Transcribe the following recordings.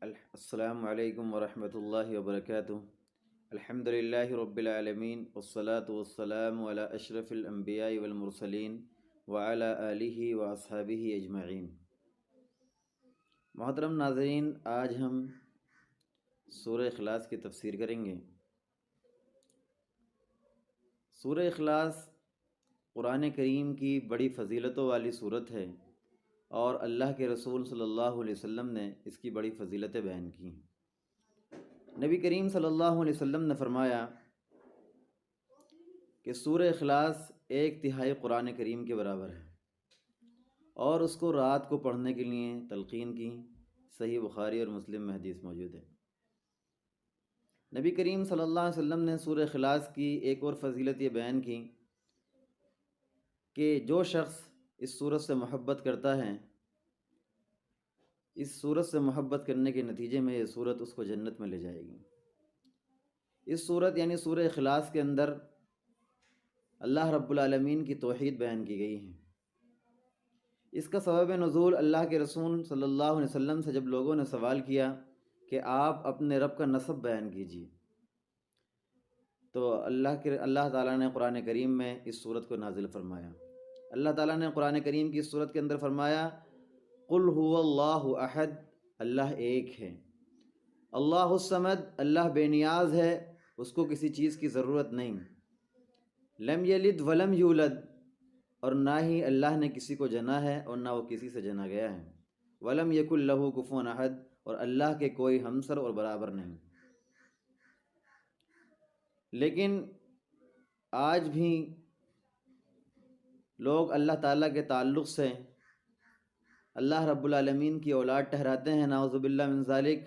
السلام علیکم ورحمۃ اللہ وبرکاتہ۔ الحمد للہ رب العالمین والصلاة والسلام علی اشرف الانبیاء والمرسلین وعلی آلہ واصحابہ اجمعین۔ محترم ناظرین، آج ہم سورہ اخلاص کی تفسیر کریں گے۔ سورہ اخلاص قرآن کریم کی بڑی فضیلتوں والی صورت ہے، اور اللہ کے رسول صلی اللہ علیہ وسلم نے اس کی بڑی فضیلتیں بیان کی ہیں۔ نبی کریم صلی اللہ علیہ وسلم نے فرمایا کہ سورہ اخلاص 1/3 قرآن کریم کے برابر ہے، اور اس کو رات کو پڑھنے کے لیے تلقین کی۔ صحیح بخاری اور مسلم میں حدیث موجود ہے۔ نبی کریم صلی اللہ علیہ وسلم نے سورہ اخلاص کی ایک اور فضیلت یہ بیان کی کہ جو شخص اس سورت سے محبت کرتا ہے، اس سورت سے محبت کرنے کے نتیجے میں یہ سورت اس کو جنت میں لے جائے گی۔ اس سورت یعنی سورہ اخلاص کے اندر اللہ رب العالمین کی توحید بیان کی گئی ہے۔ اس کا سبب نزول اللہ کے رسول صلی اللہ علیہ وسلم سے جب لوگوں نے سوال کیا کہ آپ اپنے رب کا نسب بیان کیجیے، تو اللہ تعالیٰ نے قرآن کریم میں اس سورت کو نازل فرمایا۔ اللہ تعالیٰ نے قرآن کریم کی اس سورت کے اندر فرمایا، قل هو اللہ احد، اللہ ایک ہے، اللہ الصمد، اللہ بے نیاز ہے، اس کو کسی چیز کی ضرورت نہیں، لم یلد ولم یولد، اور نہ ہی اللہ نے کسی کو جنا ہے اور نہ وہ کسی سے جنا گیا ہے، ولم یکن لہ کفوا احد، اور اللہ کے کوئی ہمسر اور برابر نہیں۔ لیکن آج بھی لوگ اللہ تعالیٰ کے تعلق سے اللہ رب العالمین کی اولاد ٹھہراتے ہیں، نعوذ باللہ من ذالک،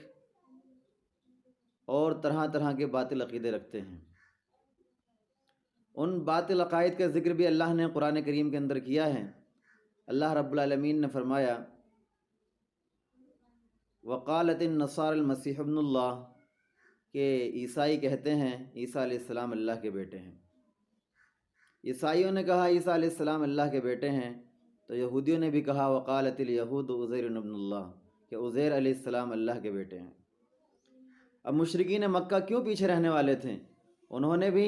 اور طرح طرح کے باطل عقیدے رکھتے ہیں۔ ان باطل عقائد کا ذکر بھی اللہ نے قرآن کریم کے اندر کیا ہے۔ اللہ رب العالمین نے فرمایا، وقالت النصارى المسیح ابن اللہ، کہ عیسائی کہتے ہیں عیسیٰ علیہ السلام اللہ کے بیٹے ہیں۔ عیسائیوں نے کہا عیسیٰ علیہ السلام اللہ کے بیٹے ہیں، تو یہودیوں نے بھی کہا وقالت الیہود عزیر ابن اللہ، کہ عزیر علیہ السلام اللہ کے بیٹے ہیں۔ اب مشرکین مکہ کیوں پیچھے رہنے والے تھے؟ انہوں نے بھی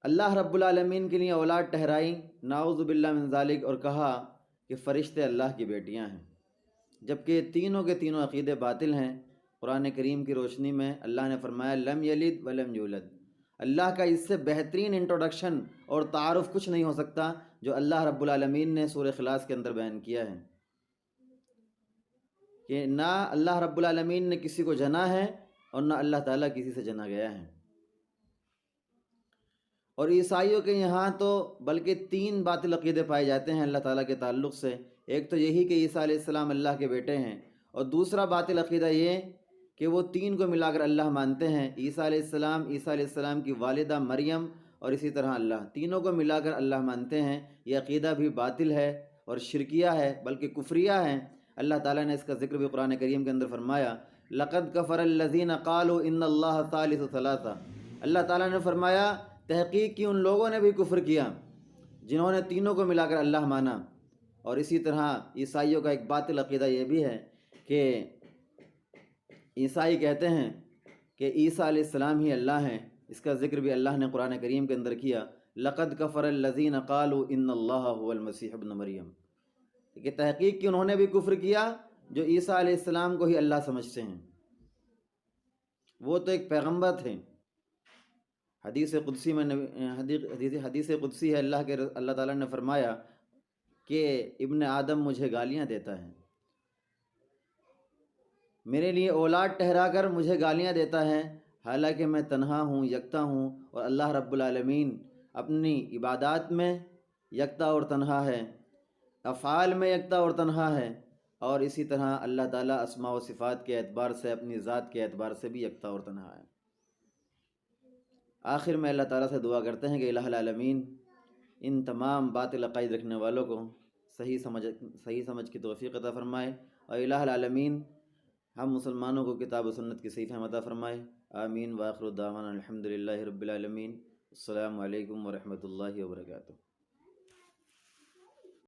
اللہ رب العالمین کے لیے اولاد ٹھہرائی، نعوذ باللہ من ذالک، اور کہا کہ فرشتے اللہ کی بیٹیاں ہیں، جبکہ تینوں کے تینوں عقیدے باطل ہیں۔ قرآن کریم کی روشنی میں اللہ نے فرمایا لم یلد ولم یولد۔ اللہ کا اس سے بہترین انٹروڈکشن اور تعارف کچھ نہیں ہو سکتا جو اللہ رب العالمین نے سورہ اخلاص کے اندر بیان کیا ہے، کہ نہ اللہ رب العالمین نے کسی کو جنا ہے اور نہ اللہ تعالیٰ کسی سے جنا گیا ہے۔ اور عیسائیوں کے یہاں تو بلکہ 3 باطل عقیدے پائے جاتے ہیں اللہ تعالیٰ کے تعلق سے۔ ایک تو یہی کہ عیسیٰ علیہ السلام اللہ کے بیٹے ہیں، اور دوسرا باطل عقیدہ یہ کہ وہ 3 کو ملا کر اللہ مانتے ہیں، عیسیٰ علیہ السلام، عیسیٰ علیہ السلام کی والدہ مریم، اور اسی طرح اللہ، تینوں کو ملا کر اللہ مانتے ہیں۔ یہ عقیدہ بھی باطل ہے اور شرکیہ ہے، بلکہ کفریہ ہے۔ اللہ تعالیٰ نے اس کا ذکر بھی قرآن کریم کے اندر فرمایا، لقد کفر الذین قالوا ان اللہ ثالث ثلاثہ۔ اللہ تعالیٰ نے فرمایا تحقیق کی ان لوگوں نے بھی کفر کیا جنہوں نے تینوں کو ملا کر اللہ مانا۔ اور اسی طرح عیسائیوں کا ایک باطل عقیدہ یہ بھی ہے کہ عیسائی کہتے ہیں کہ عیسیٰ علیہ السلام ہی اللہ ہیں۔ اس کا ذکر بھی اللہ نے قرآن کریم کے اندر کیا، لقد کفر الذین قالوا ان اللہ هو المسیح ابن مریم، کہ تحقیق کی انہوں نے بھی کفر کیا جو عیسیٰ علیہ السلام کو ہی اللہ سمجھتے ہیں۔ وہ تو ایک پیغمبر تھے۔ حدیث قدسی میں حدیث قدسی ہے، اللہ تعالیٰ نے فرمایا کہ ابن آدم مجھے گالیاں دیتا ہے، میرے لیے اولاد ٹھہرا کر مجھے گالیاں دیتا ہے، حالانکہ میں تنہا ہوں، یکتا ہوں، اور اللہ رب العالمین اپنی عبادات میں یکتا اور تنہا ہے، افعال میں یکتا اور تنہا ہے، اور اسی طرح اللہ تعالیٰ اسماء و صفات کے اعتبار سے، اپنی ذات کے اعتبار سے بھی یکتا اور تنہا ہے۔ آخر میں اللہ تعالیٰ سے دعا کرتے ہیں کہ الہ العالمین ان تمام باطل عقائد رکھنے والوں کو صحیح سمجھ کی توفیق عطا فرمائے، اور الہ العالمین ہم مسلمانوں کو کتاب و سنت کی صحیح فہم عطا فرمائے۔ آمین، وآخر دعوانا الحمد للہ رب العالمین۔ السلام علیکم ورحمۃ اللہ وبرکاتہ۔